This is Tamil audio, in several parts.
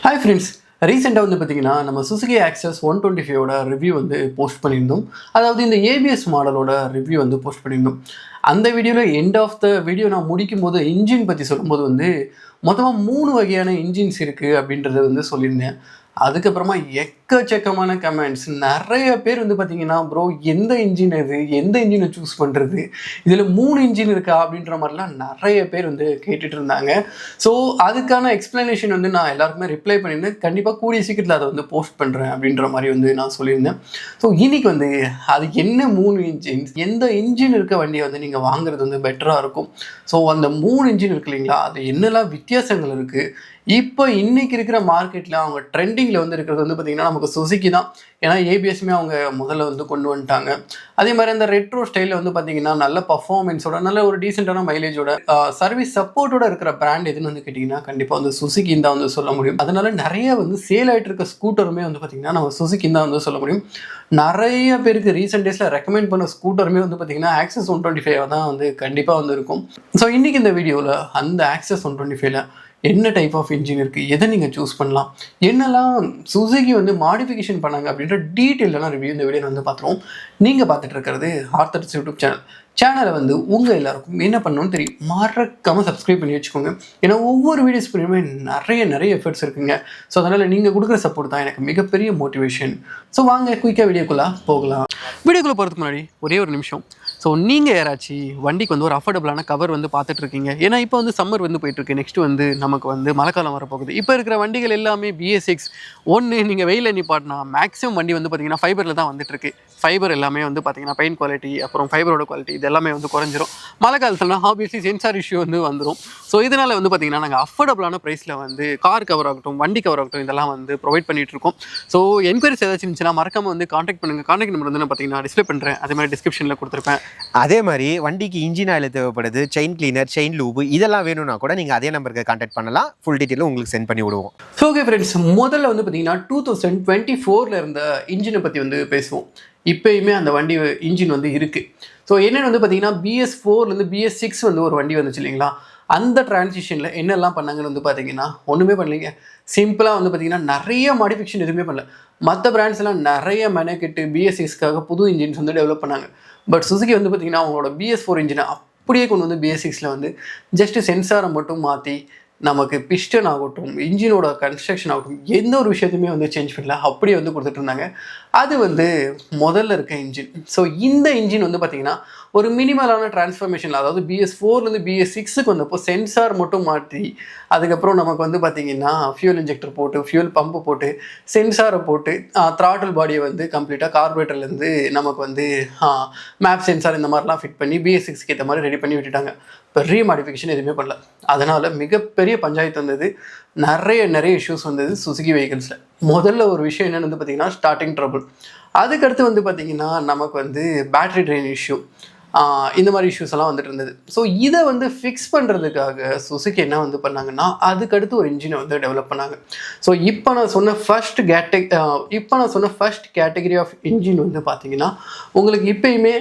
ஹாய் ஃப்ரெண்ட்ஸ், ரீசெண்டாக வந்து பார்த்தீங்கன்னா நம்ம சுசுகி ஆக்சஸ் 125ஓட ரிவ்யூ வந்து போஸ்ட் பண்ணியிருந்தோம். அதாவது இந்த ஏபிஎஸ் மாடலோட ரிவ்யூ வந்து போஸ்ட் பண்ணியிருந்தோம். அந்த வீடியோவில் எண்ட் ஆஃப் த வீடியோ நான் முடிக்கும் போது இன்ஜின் பற்றி சொல்லும்போது வந்து மொத்தமாக 3 வகையான இன்ஜின்ஸ் இருக்குது அப்படின்றத வந்து சொல்லியிருந்தேன். அதுக்கப்புறமா எக்கச்சக்கமான கமெண்ட்ஸ். நிறைய பேர் வந்து பார்த்தீங்கன்னா, ப்ரோ எந்த இன்ஜின் அது, எந்த இன்ஜினை சூஸ் பண்ணுறது, இதில் 3 இன்ஜின் இருக்கா அப்படின்ற மாதிரிலாம் நிறைய பேர் வந்து கேட்டுட்டு இருந்தாங்க. ஸோ அதுக்கான எக்ஸ்ப்ளனேஷன் வந்து நான் எல்லாருக்குமே ரிப்ளை பண்ணியிருந்தேன். கண்டிப்பாக கூடிய சீக்கிரத்தில் அதை வந்து போஸ்ட் பண்ணுறேன் அப்படின்ற மாதிரி வந்து நான் சொல்லியிருந்தேன். ஸோ இன்னைக்கு வந்து அது என்ன 3 இன்ஜின்ஸ், எந்த இன்ஜின் இருக்க வண்டியை வந்து நீங்கள் வாங்குறது வந்து பெட்டராக இருக்கும். ஸோ அந்த 3 இன்ஜின் இருக்கு இல்லைங்களா, அது என்னெல்லாம் வித்தியாசங்கள் இருக்குது, இப்போ இன்னைக்கு இருக்கிற மார்க்கெட்டில் அவங்க ட்ரெண்டிங்கில் வந்து இருக்கிறது வந்து பார்த்திங்கன்னா நமக்கு சுசுகி தான். ஏன்னா ஏபிஎஸ்மே அவங்க முதல்ல வந்து கொண்டு வந்துட்டாங்க. அதே மாதிரி அந்த ரெட்ரோ ஸ்டைலில் வந்து பார்த்திங்கன்னா நல்ல பர்ஃபார்மன்ஸோட, நல்ல ஒரு டீசெண்டான மைலேஜோட, சர்வீஸ் சப்போர்ட்டோட இருக்கிற பிராண்ட் எதுன்னு வந்து கேட்டிங்கன்னா கண்டிப்பாக வந்து சுசுகின்னு தான் வந்து சொல்ல முடியும். அதனால நிறைய வந்து சேல் ஆகிட்டு இருக்க ஸ்கூட்டருமே வந்து பார்த்திங்கன்னா நம்ம சுசுகின்னு தான் வந்து சொல்ல முடியும். நிறைய பேருக்கு ரீசெண்ட் டேஸில் ரெக்கமெண்ட் பண்ண ஸ்கூட்டருமே வந்து பார்த்திங்கன்னா ஆக்சஸ் 125 தான் வந்து கண்டிப்பாக வந்து இருக்கும். ஸோ இன்றைக்கி இந்த வீடியோவில் அந்த ஆக்சஸ் 125ல என்ன டைப் ஆஃப் இன்ஜின் இருக்குது, எதை நீங்கள் சூஸ் பண்ணலாம், என்னெல்லாம் சுசுகி வந்து மாடிஃபிகேஷன் பண்ணாங்க அப்படின்ற டீட்டெயிலான ரிவ்யூ இந்த வீடியோவில் வந்து பார்த்துருவோம். நீங்கள் பார்த்துட்டு இருக்கிறது ஆர்த்தர்ஸ் யூடியூப் சேனலை வந்து உங்கள் எல்லாருக்கும் என்ன பண்ணணும்னு தெரியும், மறக்காமல் சப்ஸ்கிரைப் பண்ணி வச்சுக்கோங்க. ஏன்னா ஒவ்வொரு வீடியோஸ் பண்ணியுமே நிறைய எஃபர்ட்ஸ் இருக்குங்க. ஸோ அதனால் நீங்கள் கொடுக்குற சப்போர்ட் தான் எனக்கு மிகப்பெரிய மோட்டிவேஷன். ஸோ வாங்க குயிக்காக வீடியோக்குள்ளே போகலாம். வீடியோக்குள்ளே போகிறதுக்கு முன்னாடி ஒரே ஒரு நிமிஷம். ஸோ நீங்கள் யாராச்சும் வண்டிக்கு வந்து ஒரு அஃபோர்டபுளான கவர் வந்து பார்த்துட்ருக்கீங்க. ஏன்னா இப்போ வந்து சம்மர் வந்து போயிட்டுருக்கு, நெக்ஸ்ட் வந்து நமக்கு வந்து மழைக்காலம் வரப்போகுது. இப்போ இருக்கிற வண்டிகள் எல்லாமே BS6 ஒன்று நீங்கள் வெயிலில் நிப்பாட்டினா மேக்ஸிமம் வண்டி வந்து பார்த்திங்கன்னா ஃபைபரில் தான் வந்துட்டுருக்கு. ஃபைபர் எல்லாமே வந்து பார்த்திங்கன்னா பெயிண்ட் குவாலிட்டி, அப்புறம் ஃபைபரோட குவாலிட்டி இது எல்லாமே வந்து குறைஞ்சிரும். மழை காலத்துலனா ஆப்வியஸ்லி சென்சார் இஷ்யூ வந்து வந்துடும். ஸோ இதனால் வந்து பார்த்திங்கன்னா நாங்கள் அஃபோர்டபுளான ப்ரைஸில் வந்து கார் கவர் ஆகட்டும், வண்டி கவர் ஆகட்டும், இதெல்லாம் வந்து ப்ரொவைட் பண்ணிகிட்ருக்கோம். ஸோ என்கொயரிஸ் ஏதாச்சும் இருந்துச்சுன்னா மறக்காமல் வந்து காண்டாக்ட் பண்ணுங்கள். காண்டாக்ட் நம்பர் வந்து நான் பார்த்திங்கன்னா டிஸ்பிளே பண்ணுறேன், அதே மாதிரி டிஸ்கிரிப்ஷனில் கொடுத்துருப்பேன். அதே மாதிரி வண்டிக்கு இன்ஜின் ஆயில் தேவைப்படுது, செயின் கிளீனர், செயின் லூபு இதெல்லாம் வேணும்னா கூட நீங்கள் அதே நம்பருக்கு கான்டாக்ட் பண்ணலாம். ஃபுல் டீட்டெயிலும் உங்களுக்கு சென்ட் பண்ணி விடுவோம். ஸோ ஓகே ஃப்ரெண்ட்ஸ், முதல்ல வந்து பார்த்தீங்கன்னா 2024 இருந்த இன்ஜினை பற்றி வந்து பேசுவோம். இப்போயுமே அந்த வண்டி இன்ஜின் வந்து இருக்குது. ஸோ என்னென்னு வந்து பார்த்தீங்கன்னா BS4லேருந்து BS6 வந்து ஒரு வண்டி வந்துச்சு இல்லைங்களா, அந்த டிரான்சிஷனில் என்னெல்லாம் பண்ணாங்கன்னு வந்து பார்த்தீங்கன்னா ஒன்றுமே பண்ணலைங்க. சிம்பிளாக வந்து பார்த்தீங்கன்னா நிறைய மாடிஃபிகேஷன் எதுவுமே பண்ணல. மற்ற பிராண்ட்ஸ்லாம் நிறைய மெனக்கெட்டு BS6க்காக புது இன்ஜின்ஸ் வந்து டெவலப் பண்ணாங்க. பட் சுசுகி வந்து பார்த்திங்கன்னா அவங்களோட BS4 இன்ஜினை அப்படியே கொண்டு வந்து BS6ல் வந்து ஜஸ்ட்டு சென்சாரை மட்டும் மாற்றி நமக்கு பிஸ்டன் ஆகட்டும், இன்ஜினோட கன்ஸ்ட்ரக்ஷன் ஆகட்டும், எந்த ஒரு விஷயத்தையுமே வந்து சேஞ்ச் பண்ணல, அப்படியே வந்து கொடுத்துட்டு இருந்தாங்க. அது வந்து முதல்ல இருக்க இன்ஜின். ஸோ இந்த இன்ஜின் வந்து பார்த்திங்கன்னா ஒரு மினிமலான டிரான்ஸ்ஃபர்மேஷன், அதாவது BS4லேருந்து BS6க்கு வந்தப்போ சென்சார் மட்டும் மாற்றி, அதுக்கப்புறம் நமக்கு வந்து பார்த்திங்கன்னா ஃபியூல் இன்ஜெக்டர் போட்டு, ஃபியூல் பம்பு போட்டு, சென்சாரை போட்டு, த்ராட்டில் பாடியை வந்து கம்ப்ளீட்டாக கார்பரேட்டர்லேருந்து நமக்கு வந்து மேப் சென்சார் இந்த மாதிரிலாம் ஃபிட் பண்ணி BS6க்கு ஏற்ற மாதிரி ரெடி பண்ணி விட்டுட்டாங்க. பெரிய மாடிஃபிகேஷன் எதுவுமே பண்ணல. அதனால் மிகப்பெரிய பஞ்சாயத்து வந்தது, நிறைய இஷ்யூஸ் வந்தது சுசுகி வெஹிக்கிள்ஸில். முதல்ல ஒரு விஷயம் என்னென்னு வந்து பார்த்திங்கன்னா ஸ்டார்டிங் ட்ரபிள். அதுக்கடுத்து வந்து பார்த்திங்கன்னா நமக்கு வந்து பேட்ரி ட்ரெயின் இஷ்யூ, இந்த மாதிரி இஷ்யூஸ் எல்லாம் வந்துட்டு இருந்தது. ஸோ இதை வந்து ஃபிக்ஸ் பண்ணுறதுக்காக சுசுகி என்ன வந்து பண்ணாங்கன்னா அதுக்கடுத்து ஒரு இன்ஜினை வந்து டெவலப் பண்ணாங்க. ஸோ இப்போ நான் சொன்ன ஃபர்ஸ்ட் கேட்டகரி ஆஃப் இன்ஜின் வந்து பார்த்திங்கன்னா உங்களுக்கு இப்போயுமே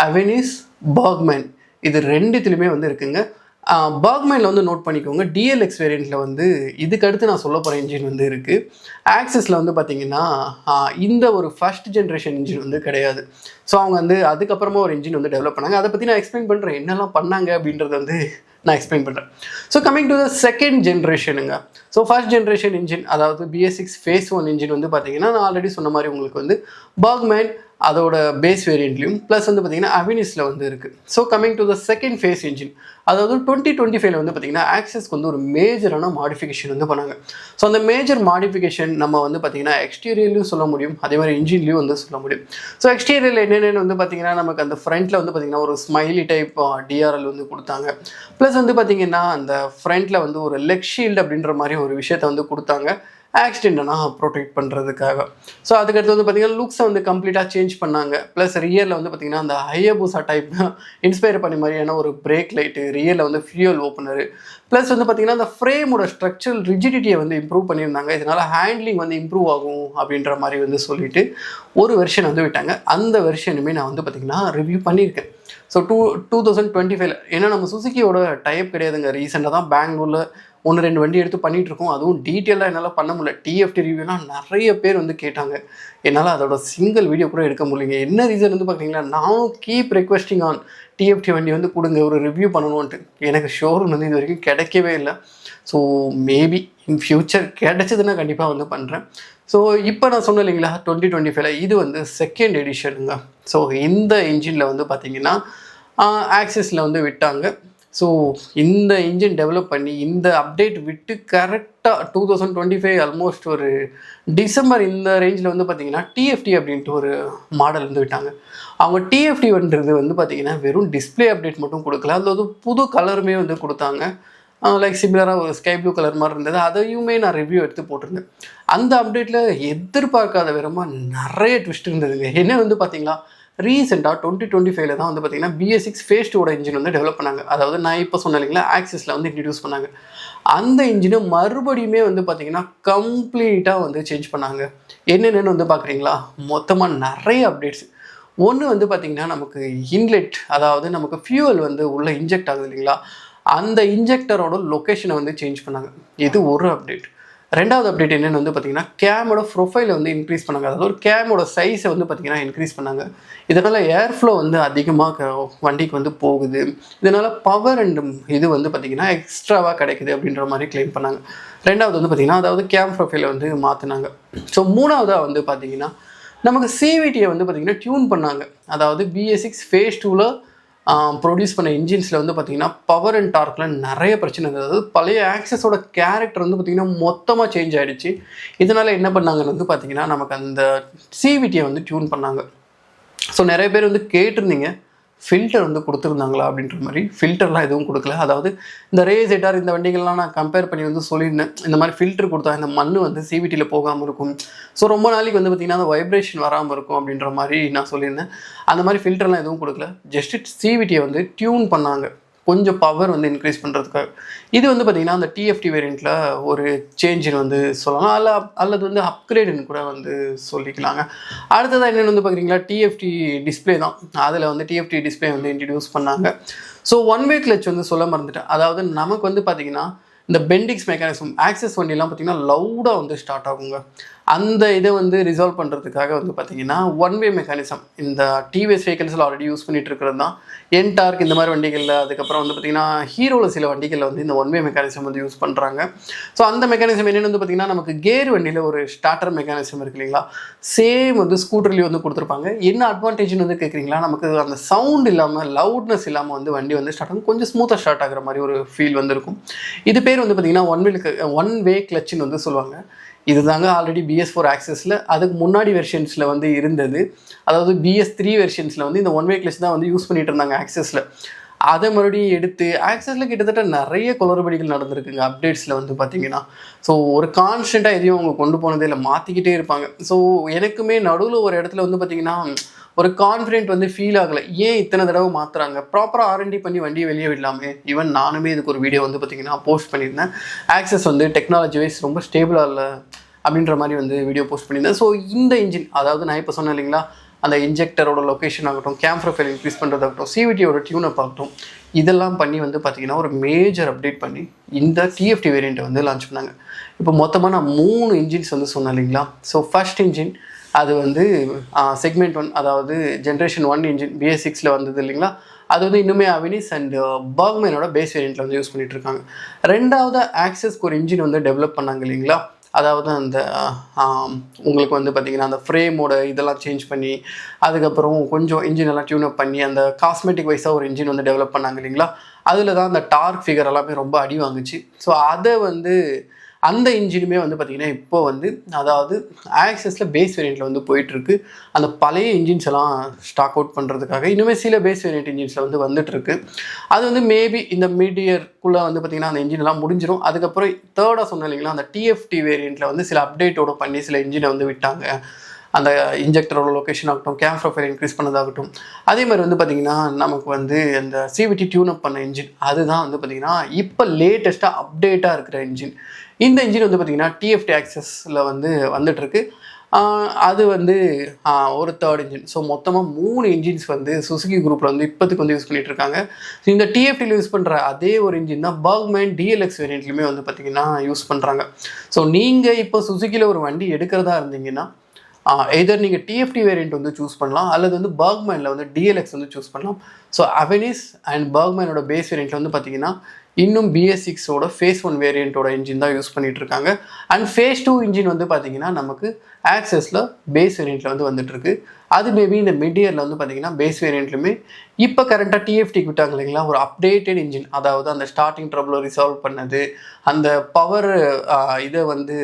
அவெனிஸ், பர்க்மேன் இது ரெண்டுத்துலையுமே வந்து இருக்குங்க. பர்க்மேனில் வந்து நோட் பண்ணிக்கோங்க, DLX வேரியண்ட்டில் வந்து இதுக்கடுத்து நான் சொல்ல போகிற இன்ஜின் வந்து இருக்குது. ஆக்சஸில் வந்து பார்த்திங்கன்னா இந்த ஒரு ஃபர்ஸ்ட் ஜென்ரேஷன் இன்ஜின் வந்து கிடையாது. ஸோ அவங்க வந்து அதுக்கப்புறமா ஒரு இன்ஜின் வந்து டெவலப் பண்ணாங்க. அதை பற்றி நான் எக்ஸ்பிளைன் பண்ணுறேன், என்னெல்லாம் பண்ணாங்க அப்படின்றத வந்து நான் எக்ஸ்பிளைன் பண்ணுறேன். So coming to the second ஜென்ரேஷனுங்க. ஸோ ஃபர்ஸ்ட் ஜென்ரேஷன் இன்ஜின், அதாவது BS6 Phase 1 இன்ஜின் வந்து பார்த்திங்கன்னா நான் ஆல்ரெடி சொன்ன மாதிரி உங்களுக்கு வந்து பர்க்மேன் அதோட பேஸ் வேரியண்ட்லையும் ப்ளஸ் வந்து பார்த்திங்கன்னா அவெனிஸில் வந்து இருக்குது. So coming to the second phase engine, அதாவது 2025 வந்து பார்த்திங்கன்னா ஆக்சஸ்க்கு வந்து ஒரு மேஜரான மாடிஃபிகேஷன் வந்து பண்ணாங்க. ஸோ அந்த மேஜர் மாடிஃபிகேஷன் நம்ம வந்து பார்த்திங்கன்னா எக்ஸ்டீரியர்லையும் சொல்ல முடியும், அதே மாதிரி இன்ஜின்லையும் வந்து சொல்ல முடியும். ஸோ எக்ஸ்டீரியரில் என்னென்னு வந்து பார்த்திங்கன்னா நமக்கு அந்த ஃப்ரண்ட்டில் வந்து பார்த்திங்கன்னா ஒரு ஸ்மைலி டைப் DRL வந்து கொடுத்தாங்க. ப்ளஸ் வந்து பார்த்திங்கன்னா அந்த ஃப்ரண்ட்டில் வந்து ஒரு லெக் ஷீல்டு அப்படின்ற மாதிரி ஒரு விஷயத்தை வந்து கொடுத்தாங்க, ஆக்சிடென்ட்னா ப்ரொடெக்ட் பண்ணுறதுக்காக. ஸோ அதுக்கடுத்து வந்து பார்த்திங்கன்னா லுக்ஸை வந்து கம்ப்ளீட்டாக சேஞ்ச் பண்ணாங்க. ப்ளஸ் ரியரில் வந்து பார்த்திங்கன்னா அந்த ஹயபுசா டைப் இன்ஸ்பயர் பண்ணி மாதிரியான ஒரு பிரேக் லைட்டு, ரியரில் வந்து ஃபியூல் ஓப்பனரு, ப்ளஸ் வந்து பார்த்திங்கன்னா அந்த ஃப்ரேமோட ஸ்ட்ரக்சரல் ரிஜிடிட்டியை வந்து இம்ப்ரூவ் பண்ணியிருந்தாங்க. இதனால் ஹேண்ட்லிங் வந்து இம்ப்ரூவ் ஆகும் அப்படின்ற மாதிரி வந்து சொல்லிவிட்டு ஒரு வெர்ஷன் வந்து விட்டாங்க. அந்த வெர்ஷனுமே நான் வந்து பார்த்திங்கன்னா ரிவ்யூ பண்ணியிருக்கேன். ஸோ 2025 ஏன்னா நம்ம சுசுகியோட டைப் கிடையாதுங்க. ரீசெண்டாக தான் பெங்களூரில் 1 2 வண்டி எடுத்து பண்ணிகிட்ருக்கோம். அதுவும் டீட்டெயிலாக என்னால் பண்ண முடியல. டிஎஃப்டி ரிவ்யூலாம் நிறைய பேர் வந்து கேட்டாங்க. என்னால் அதோட சிங்கிள் வீடியோ கூட எடுக்க முடியலைங்க. என்ன ரீசன் வந்து பார்த்தீங்கன்னா, நானும் கீப் ரெக்வெஸ்டிங் ஆன் டிஎஃப்டி வண்டி வந்து கொடுங்க, ஒரு ரிவ்யூ பண்ணணுன்ட்டு. எனக்கு ஷோரூம் வந்து இது வரைக்கும் கிடைக்கவே இல்லை. ஸோ மேபி இன் ஃப்யூச்சர் கிடைச்சதுன்னா கண்டிப்பாக வந்து பண்ணுறேன். ஸோ இப்போ நான் சொன்னேன் இல்லைங்களா 2025 இது வந்து செகண்ட் எடிஷனுங்க. ஸோ இந்த இன்ஜினில் வந்து பார்த்திங்கன்னா ஆக்சிஸில் வந்து விட்டாங்க. ஸோ இந்த இன்ஜின் டெவலப் பண்ணி இந்த அப்டேட் விட்டு கரெக்டாக 2025 ஆல்மோஸ்ட் ஒரு டிசம்பர் இந்த ரேஞ்சில் வந்து பார்த்திங்கன்னா டிஎஃப்டி அப்படின்ட்டு ஒரு மாடல் வந்து விட்டாங்க. அவங்க டிஎஃப்டின்றது வந்து பார்த்திங்கன்னா வெறும் டிஸ்பிளே அப்டேட் மட்டும் கொடுக்கல, அதில் வந்து புது கலருமே வந்து கொடுத்தாங்க. லைக் சிமிலராக ஒரு ஸ்கை ப்ளூ கலர் மாதிரி இருந்தது. அதையுமே நான் ரிவ்யூ எடுத்து போட்டிருந்தேன். அந்த அப்டேட்டில் எதிர்பார்க்காத விதமாக நிறைய ட்விஸ்ட் இருந்ததுங்க. என்ன வந்து பார்த்திங்களா, ரீசெண்டாக 2025 தான் வந்து பார்த்திங்கன்னா BS6 Phase 2 இன்ஜின் வந்து டெவலப் பண்ணாங்க. அதாவது நான் இப்போ சொன்னேன் இல்லைங்களா ஆக்சிஸில் வந்து இன்ட்ரடியூஸ் பண்ணாங்க. அந்த இன்ஜினை மறுபடியுமே வந்து பார்த்திங்கன்னா கம்ப்ளீட்டாக வந்து சேஞ்ச் பண்ணாங்க. என்னென்னு வந்து பார்க்குறீங்களா, மொத்தமாக நிறைய அப்டேட்ஸ். ஒன்று வந்து பார்த்திங்கன்னா நமக்கு இன்லெட், அதாவது நமக்கு ஃபியூவல் வந்து உள்ளே இன்ஜெக்ட் ஆகுது இல்லைங்களா, அந்த இன்ஜெக்டரோட லொக்கேஷனை வந்து சேஞ்ச் பண்ணாங்க. இது ஒரு அப்டேட். ரெண்டாவது அப்டேட் என்னென்னு வந்து பார்த்திங்கன்னா கேமோட ப்ரொஃபைலை வந்து இன்க்ரீஸ் பண்ணாங்க. அதாவது ஒரு கேமோட சைஸை வந்து பார்த்திங்கன்னா இன்க்ரீஸ் பண்ணாங்க. இதனால் ஏர் ஃப்ளோ வந்து அதிகமாக வண்டிக்கு வந்து போகுது. இதனால் பவர் அண்ட் இது வந்து பார்த்திங்கன்னா எக்ஸ்ட்ராவாக கிடைக்குது அப்படின்ற மாதிரி கிளைம் பண்ணாங்க. ரெண்டாவது வந்து பார்த்திங்கன்னா அதாவது கேம் ப்ரொஃபைலை வந்து மாற்றினாங்க. ஸோ மூணாவதாக வந்து பார்த்திங்கன்னா நமக்கு சிவிடியை வந்து பார்த்திங்கன்னா டியூன் பண்ணாங்க. அதாவது BS6 Phase 2 ப்ரொடியூஸ் பண்ண இன்ஜின்ஸில் வந்து பார்த்திங்கன்னா பவர் அண்ட் டார்க்கில் நிறைய பிரச்சனை இருந்தது. அதாவது பழைய ஆக்சஸோட கேரக்டர் வந்து பார்த்திங்கன்னா மொத்தமாக சேஞ்ச் ஆகிடுச்சு. இதனால் என்ன பண்ணாங்கன்னு வந்து பார்த்திங்கன்னா நமக்கு அந்த சிவிடியை வந்து டியூன் பண்ணாங்க. ஸோ நிறைய பேர் வந்து கேட்டிருந்தீங்க ஃபில்டர் வந்து கொடுத்துருந்தாங்களா அப்படின்ற மாதிரி. ஃபில்டர்லாம் எதுவும் கொடுக்கல. அதாவது இந்த ரேஸ் எட்டார் இந்த வண்டிகள்லாம் நான் கம்பேர் பண்ணி வந்து சொல்லியிருந்தேன். இந்த மாதிரி ஃபில்டர் கொடுத்தா இந்த மண் வந்து சிவிடியில் போகாமல் இருக்கும், ஸோ ரொம்ப நாளைக்கு வந்து பார்த்திங்கன்னா அந்த வைப்ரேஷன் வராமல் இருக்கும் அப்படின்ற மாதிரி நான் சொல்லியிருந்தேன். அந்த மாதிரி ஃபில்டர்லாம் எதுவும் கொடுக்கல. ஜஸ்ட் சிவிடியை வந்து டியூன் பண்ணாங்க, கொஞ்சம் பவர் வந்து இன்க்ரீஸ் பண்ணுறதுக்காக. இது வந்து பார்த்திங்கன்னா அந்த டிஎஃப்டி வேரியண்ட்டில் ஒரு சேஞ்சுன்னு வந்து சொல்லலாம், அல்லது வந்து அப்கிரேடுன்னு கூட வந்து சொல்லிக்கலாங்க. அடுத்ததாக என்னென்னு வந்து பார்க்குறீங்களா டிஎஃப்டி டிஸ்பிளே தான். அதில் வந்து டிஎஃப்டி டிஸ்பிளே வந்து இன்ட்ரடியூஸ் பண்ணாங்க. ஸோ ஒன் வே கிளச் வந்து சொல்ல மறந்துட்டேன். அதாவது நமக்கு வந்து பார்த்திங்கன்னா இந்த பெண்டிக்ஸ் மெக்கானிசம் ஆக்சஸ் வண்டிலாம் பார்த்திங்கன்னா லவுடாக வந்து ஸ்டார்ட் ஆகுங்க. அந்த இதை வந்து ரிசால்வ் பண்ணுறதுக்காக வந்து பார்த்திங்கன்னா ஒன் வே மெக்கானிசம் இந்த டிவிஎஸ் வெஹிக்கிள்ஸில் ஆல்ரெடி யூஸ் பண்ணிகிட்டு இருக்கிறது தான். என்டார்க் இந்த மாதிரி வண்டிகளில், அதுக்கப்புறம் வந்து பார்த்திங்கன்னா ஹீரோவில் சில வண்டிகளில் வந்து இந்த ஒன் வே மெக்கானிசம் வந்து யூஸ் பண்ணுறாங்க. ஸோ அந்த மெக்கானிசம் என்னென்னு வந்து பார்த்திங்கன்னா நமக்கு கேர் வண்டியில் ஒரு ஸ்டார்டர் மெக்கானிசம் இருக்கு இல்லைங்களா, சேம் வந்து ஸ்கூட்டர்லேயும் வந்து கொடுத்துருப்பாங்க. என்ன அட்வான்டேஜ்னு வந்து கேட்குறீங்களா, நமக்கு அந்த சவுண்ட் இல்லாமல் லவுட்னஸ் இல்லாமல் வந்து வண்டி வந்து ஸ்டார்ட் ஆகும், கொஞ்சம் ஸ்மூத்தாக ஸ்டார்ட் ஆகிற மாதிரி ஒரு ஃபீல் வந்து இருக்கும். இது பேர் வந்து பார்த்திங்கன்னா ஒன் வே கிளச்சுன்னு வந்து சொல்லுவாங்க. இது தாங்க ஆல்ரெடி BS4 ஆக்சஸில் அதுக்கு முன்னாடி வெர்ஷன்ஸில் வந்து இருந்தது. அதாவது BS3 வெர்ஷன்ஸில் வந்து இந்த ஒன் வே கிளச் தான் வந்து யூஸ் பண்ணிகிட்டு இருந்தாங்க ஆக்சஸில். அதை மறுபடியும் எடுத்து ஆக்சஸில் கிட்டத்தட்ட நிறைய குளறுபடிகள் நடந்திருக்குங்க அப்டேட்ஸில் வந்து பார்த்திங்கன்னா. ஸோ ஒரு கான்ஸ்டண்ட்டாக எதையும் அவங்க கொண்டு போனதே இல்லை, மாற்றிக்கிட்டே இருப்பாங்க. ஸோ எனக்குமே நடுவில் ஒரு இடத்துல வந்து பார்த்திங்கன்னா ஒரு கான்ஃபிடென்ட் வந்து ஃபீல் ஆகலை. ஏன் இத்தனை தடவை மாற்றுறாங்க, ப்ராப்பராக R&D பண்ணி வண்டியை வெளியே விடலாமே. ஈவன் நானுமே இதுக்கு ஒரு வீடியோ வந்து பார்த்திங்கன்னா போஸ்ட் பண்ணியிருந்தேன். ஆக்சஸ் வந்து டெக்னாலஜி வைஸ் ரொம்ப ஸ்டேபிளாக இல்லை அப்படின்ற மாதிரி வந்து வீடியோ போஸ்ட் பண்ணியிருந்தேன். ஸோ இந்த இன்ஜின், அதாவது நான் இப்போ சொன்னேன் இல்லைங்களா, அந்த இன்ஜெக்டரோட லொக்கேஷன் ஆகட்டும், கேம் ப்ரொஃபைல் இன்க்ரீஸ் பண்ணுறதாகட்டும், சிவிடியோட டியூனப் ஆகட்டும், இதெல்லாம் பண்ணி வந்து பார்த்திங்கன்னா ஒரு மேஜர் அப்டேட் பண்ணி இந்த டிஎஃப்டி வேரியண்ட்டை வந்து லான்ச் பண்ணாங்க. இப்போ மொத்தமாக நான் 3 இன்ஜின்ஸ் வந்து சொன்னேன் இல்லைங்களா. ஸோ ஃபர்ஸ்ட் இன்ஜின் அது வந்து செக்மெண்ட் 1, அதாவது ஜென்ரேஷன் 1 இன்ஜின் BS6 வந்தது இல்லைங்களா, அது வந்து இன்னுமே அவினிஸ் அண்ட் பர்க்மேனோட பேஸ் வேரியண்ட்டில் வந்து யூஸ் பண்ணிகிட்டு இருக்காங்க. ரெண்டாவது ஆக்சஸ்க்கு ஒரு இன்ஜின் வந்து டெவலப் பண்ணாங்க இல்லைங்களா, அதாவது அந்த உங்களுக்கு வந்து பார்த்திங்கன்னா அந்த ஃப்ரேமோட இதெல்லாம் சேஞ்ச் பண்ணி அதுக்கப்புறம் கொஞ்சம் இன்ஜின் எல்லாம் டியூனப் பண்ணி அந்த காஸ்மெட்டிக் வைஸாக ஒரு இன்ஜின் வந்து டெவலப் பண்ணாங்க இல்லைங்களா. அதில் தான் அந்த டார்க் ஃபிகர் எல்லாமே ரொம்ப அடி வாங்குச்சு. ஸோ அதை வந்து அந்த இன்ஜினுமே வந்து பார்த்திங்கன்னா இப்போ வந்து அதாவது ஆக்சஸில் பேஸ் வேரியண்ட்டில் வந்து போயிட்டுருக்கு. அந்த பழைய இன்ஜின்ஸ் எல்லாம் ஸ்டாக் அவுட் பண்ணுறதுக்காக இன்னுமே சில பேஸ் வேரியண்ட் இன்ஜின்ஸில் வந்து வந்துட்டுருக்கு. அது வந்து மேபி இந்த மிட் இயர்க்குள்ளே வந்து பார்த்திங்கன்னா அந்த இன்ஜின் எல்லாம் முடிஞ்சிடும். அதுக்கப்புறம் தேர்டாக சொன்னேன் இல்லைங்களா, அந்த டிஎஃப்டி வேரியண்ட்டில் வந்து சில அப்டேட்டோட பண்ணி சில இன்ஜினை வந்து விட்டாங்க. அந்த இன்ஜெக்டரோட லொக்கேஷன் ஆகட்டும், கேம் ப்ரொஃபைல் இன்க்ரீஸ் பண்ணதாகட்டும். அதே மாதிரி வந்து பார்த்திங்கன்னா நமக்கு வந்து அந்த சிவிடி டியூனப் பண்ண இன்ஜின் அதுதான் வந்து பார்த்திங்கன்னா இப்போ லேட்டஸ்ட்டாக அப்டேட்டாக இருக்கிற இன்ஜின். இந்த இன்ஜின் வந்து பார்த்திங்கன்னா டிஎஃப்டி ஆக்சஸில் வந்து வந்துட்டுருக்கு. அது வந்து ஒரு தேர்ட் இன்ஜின். ஸோ மொத்தமாக 3 இன்ஜின்ஸ் வந்து சுசுகி குரூப்பில் வந்து இப்போதைக்கு வந்து யூஸ் பண்ணிகிட்டு இருக்காங்க. ஸோ இந்த டிஎஃப்டியில் யூஸ் பண்ணுற அதே ஒரு இன்ஜின் தான் பர்க்மேன் டிஎல்எக்ஸ் வேரியண்ட்லையுமே வந்து பார்த்திங்கன்னா யூஸ் பண்ணுறாங்க. ஸோ நீங்கள் இப்போ சுசுகியில் ஒரு வண்டி எடுக்கிறதா இருந்தீங்கன்னா எதர் நீங்கள் டிஎஃப்டி வேரியண்ட் வந்து சூஸ் பண்ணலாம், அல்லது வந்து பர்க்மேனில் வந்து டிஎல்எக்ஸ் வந்து சூஸ் பண்ணலாம். ஸோ அவெனிஸ் அண்ட் பர்க்மேனோட பேஸ் வேரியண்ட்டில் வந்து பார்த்திங்கன்னா இன்னும் BS6ஓட ஃபேஸ் 1 வேரியண்ட்டோட இன்ஜின் தான் யூஸ் பண்ணிகிட்டு இருக்காங்க. அண்ட் ஃபேஸ் 2 இன்ஜின் வந்து பார்த்திங்கன்னா நமக்கு ஆக்சஸில் பேஸ் வேரியண்ட்டில் வந்து வந்துட்டுருக்கு. அது மேபி இந்த மிட் இயரில் வந்து பார்த்திங்கன்னா பேஸ் வேரியண்ட்லையுமே இப்போ கரெக்டாக டிஎஃப்டிக்கு விட்டாங்க இல்லைங்களா, ஒரு அப்டேட்டட் இன்ஜின், அதாவது அந்த ஸ்டார்டிங் ட்ரபிளை ரிசால்வ் பண்ணது, அந்த பவர் இதை வந்து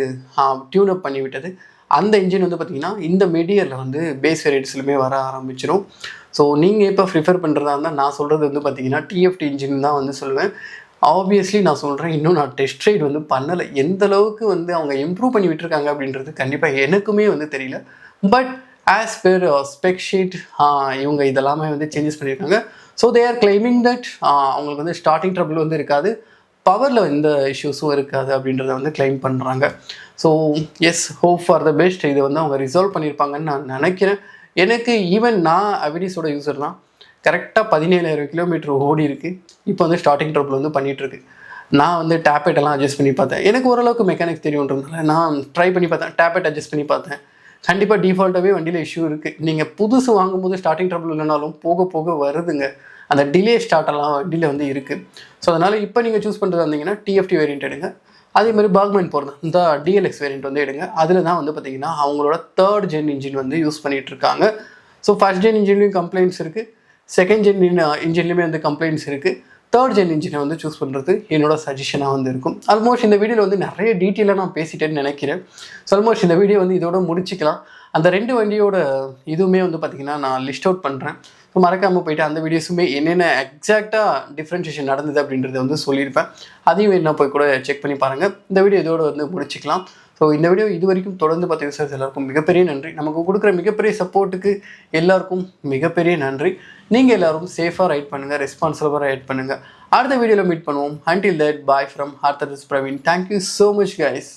டியூனப் பண்ணி விட்டது, அந்த இன்ஜின் வந்து பார்த்திங்கன்னா இந்த மிட் இயரில் வந்து பேஸ் வேரியண்ட்ஸ்லையுமே வர ஆரம்பிச்சிடும். ஸோ நீங்கள் இப்போ ப்ரிஃபர் பண்ணுறதா இருந்தால் நான் சொல்கிறது வந்து பார்த்திங்கன்னா டிஎஃப்டி இன்ஜின் தான் வந்து சொல்லுவேன். ஆப்வியஸ்லி நான் சொல்கிறேன், இன்னும் நான் டெஸ்ட் ரைட் வந்து பண்ணலை. எந்த அளவுக்கு வந்து அவங்க இம்ப்ரூவ் பண்ணி விட்டுருக்காங்க அப்படின்றது கண்டிப்பாக எனக்குமே வந்து தெரியல. But as per spec sheet இவங்க இதெல்லாமே வந்து சேஞ்சஸ் பண்ணியிருக்காங்க. So they are claiming that அவங்களுக்கு வந்து ஸ்டார்டிங் ட்ரபிள் வந்து இருக்காது, பவரில் எந்த இஷ்யூஸும் இருக்காது அப்படின்றத வந்து கிளைம் பண்ணுறாங்க. So yes, hope for the best. இதை வந்து அவங்க ரிசால்வ் பண்ணியிருப்பாங்கன்னு நான் நினைக்கிறேன். எனக்கு ஈவன் நான் அவெனிஸோட யூசர் தான். கரெக்டாக 17,000 கிலோமீட்டர் ஓடி இருக்குது. இப்போ வந்து ஸ்டார்டிங் ட்ரபிள் வந்து பண்ணிகிட்ருக்கு. நான் வந்து டேப்பெட்டெல்லாம் அட்ஜஸ்ட் பண்ணி பார்த்தேன். எனக்கு ஓரளவுக்கு மெக்கானிக்ஸ் தெரியுன்றதுனால நான் ட்ரை பண்ணி பார்த்தேன், டேப்பெட் அட்ஜஸ்ட் பண்ணி பார்த்தேன். கண்டிப்பாக டிஃபால்ட்டாகவே வண்டியில் இஷ்யூ இருக்குது. நீங்கள் புதுசு வாங்கும்போது ஸ்டார்டிங் ட்ரபிள் இல்லைனாலும் போக போக வருதுங்க. அந்த டிலே ஸ்டார்ட்டெல்லாம் வண்டியில் வந்து இருக்குது. ஸோ அதனால் இப்போ நீங்கள் சூஸ் பண்ணுறது வந்தீங்கன்னா டிஎஃப்டி வேரியண்ட் எடுங்க. அதே மாதிரி பர்க்மேன் போகிறது இந்த டிஎல்எக்ஸ் வேரியண்ட் வந்து எடுங்க. அதில் தான் வந்து பார்த்திங்கன்னா அவங்களோட 3rd ஜென் இன்ஜின் வந்து யூஸ் பண்ணிகிட்டு இருக்காங்க. ஸோ 1st ஜென் இன்ஜின்லேயும் கம்ப்ளைண்ட்ஸ் இருக்குது, 2nd ஜென் இன்ஜின்லேயுமே வந்து கம்ப்ளைண்ட்ஸ் இருக்குது. 3rd ஜென் இன்ஜினை வந்து சூஸ் பண்ணுறது என்னோட சஜஷனாக வந்து இருக்கும். ஆல்மோஸ்ட் இந்த வீடியோவில் வந்து நிறைய டீட்டெயிலாக நான் பேசிட்டேன்னு நினைக்கிறேன். ஸோ ஆல்மோஸ்ட் இந்த வீடியோ வந்து இதோட முடிச்சிக்கலாம். அந்த 2 வண்டியோட இதுவுமே வந்து பார்த்திங்கன்னா நான் லிஸ்ட் அவுட் பண்ணுறேன். ஸோ மறக்காமல் போயிட்டு அந்த வீடியோஸுமே என்னென்ன எக்ஸாக்டாக டிஃப்ரென்ஷியேஷன் நடந்தது அப்படின்றத வந்து சொல்லியிருப்பேன். அதையும் என்ன போய் கூட செக் பண்ணி பாருங்கள். இந்த வீடியோ இதோட வந்து முடிச்சிக்கலாம். ஸோ இந்த வீடியோ இது வரைக்கும் தொடர்ந்து பார்த்த யூசர்ஸ் எல்லாருக்கும் மிகப்பெரிய நன்றி. நமக்கு கொடுக்குற மிகப்பெரிய சப்போர்ட்டுக்கு எல்லாருக்கும் மிகப்பெரிய நன்றி. நீங்கள் எல்லோரும் சேஃபாக ரைட் பண்ணுங்கள், ரெஸ்பான்சிபிளாக ரைட் பண்ணுங்கள். அடுத்த வீடியோவில் மீட் பண்ணுவோம். Until that, bye from Arthur Praveen. Thank you so much guys.